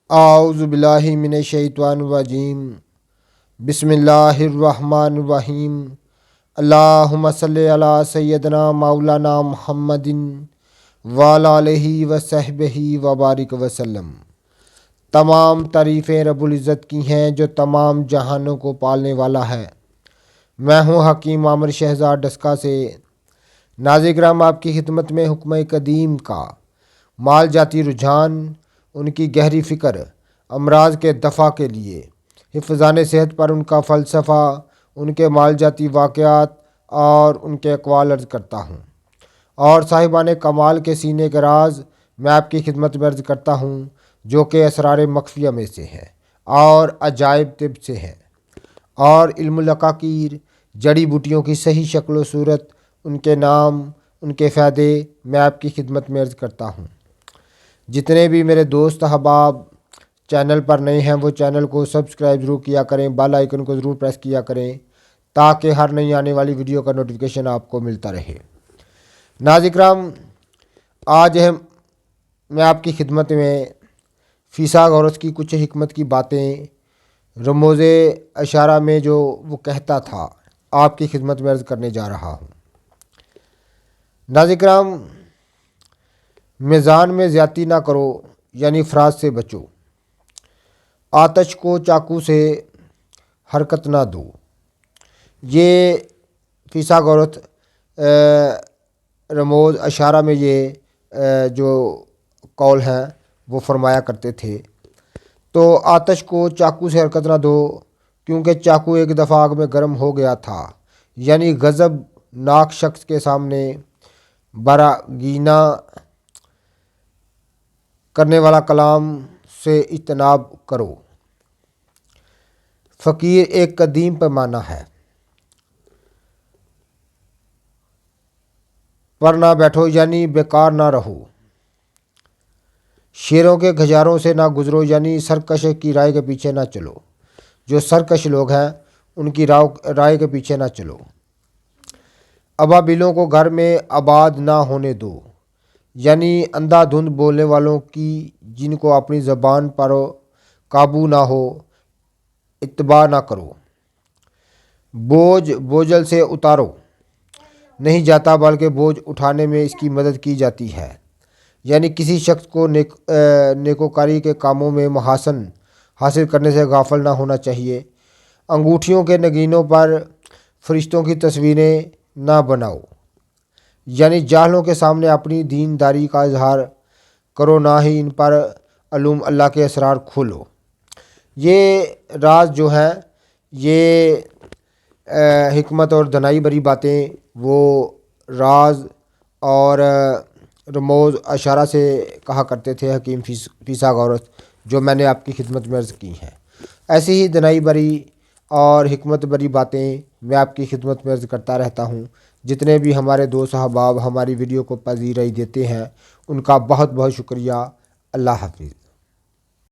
اعوذ باللہ من الشیطان الرجیم بسم اللہ الرحمن الرحیم اللہم صلی علی سیدنا مولانا محمد وعلی آلہ وصحبہ وبارک وسلم۔ تمام تعریفیں رب العزت کی ہیں جو تمام جہانوں کو پالنے والا ہے۔ میں ہوں حکیم عامر شہزاد ڈسکا سے۔ ناظرین کرام، آپ کی خدمت میں حکمہ قدیم کا مال جاتی رجحان، ان کی گہری فکر، امراض کے دفع کے لیے، حفظان صحت پر ان کا فلسفہ، ان کے مال جاتی واقعات اور ان کے اقوال عرض کرتا ہوں، اور صاحبان کمال کے سینے کے راز میں آپ کی خدمت میں عرض کرتا ہوں، جو کہ اسرار مخفیہ میں سے ہیں اور عجائب طب سے ہیں، اور علم العقاقیر، جڑی بوٹیوں کی صحیح شکل و صورت، ان کے نام، ان کے فائدے میں آپ کی خدمت میں عرض کرتا ہوں۔ جتنے بھی میرے دوست احباب چینل پر نئے ہیں وہ چینل کو سبسکرائب ضرور کیا کریں، بیل آئیکن کو ضرور پریس کیا کریں تاکہ ہر نئی آنے والی ویڈیو کا نوٹیفیکیشن آپ کو ملتا رہے۔ ناظرین کرام، آج میں آپ کی خدمت میں فیثاغورس کی کچھ حکمت کی باتیں رموز اشارہ میں جو وہ کہتا تھا آپ کی خدمت میں عرض کرنے جا رہا ہوں۔ ناظرین کرام، میزان میں زیادتی نہ کرو، یعنی افراط سے بچو۔ آتش کو چاقو سے حرکت نہ دو۔ یہ فیثاغورس رموز اشارہ میں یہ جو قول ہیں وہ فرمایا کرتے تھے۔ تو آتش کو چاقو سے حرکت نہ دو، کیونکہ چاقو ایک دفعہ آگ میں گرم ہو گیا تھا، یعنی غضب ناک شخص کے سامنے براگینہ کرنے والا کلام سے اجتناب کرو۔ فقیر ایک قدیم پیمانہ ہے، پر نہ بیٹھو، یعنی بیکار نہ رہو۔ شیروں کے گھجاروں سے نہ گزرو، یعنی سرکش کی رائے کے پیچھے نہ چلو۔ جو سرکش لوگ ہیں ان کی رائے کے پیچھے نہ چلو۔ ابابیلوں کو گھر میں آباد نہ ہونے دو، یعنی اندھا دھند بولنے والوں کی، جن کو اپنی زبان پر قابو نہ ہو، اتباع نہ کرو۔ بوجھ بوجھل سے اتارو نہیں جاتا، بلکہ بوجھ اٹھانے میں اس کی مدد کی جاتی ہے، یعنی کسی شخص کو نیکوکاری کے کاموں میں محاسن حاصل کرنے سے غافل نہ ہونا چاہیے۔ انگوٹھیوں کے نگینوں پر فرشتوں کی تصویریں نہ بناؤ، یعنی جاہلوں کے سامنے اپنی دینداری کا اظہار کرو، نہ ہی ان پر علوم اللہ کے اسرار کھولو۔ یہ راز جو ہیں، یہ حکمت اور دانائی بری باتیں وہ راز اور رموز اشارہ سے کہا کرتے تھے حکیم فیثاغورس، جو میں نے آپ کی خدمت میں عرض کی ہیں۔ ایسی ہی دانائی بری اور حکمت بری باتیں میں آپ کی خدمت میں عرض کرتا رہتا ہوں۔ جتنے بھی ہمارے دوست احباب ہماری ویڈیو کو پذیرائی دیتے ہیں ان کا بہت بہت شکریہ۔ اللہ حافظ۔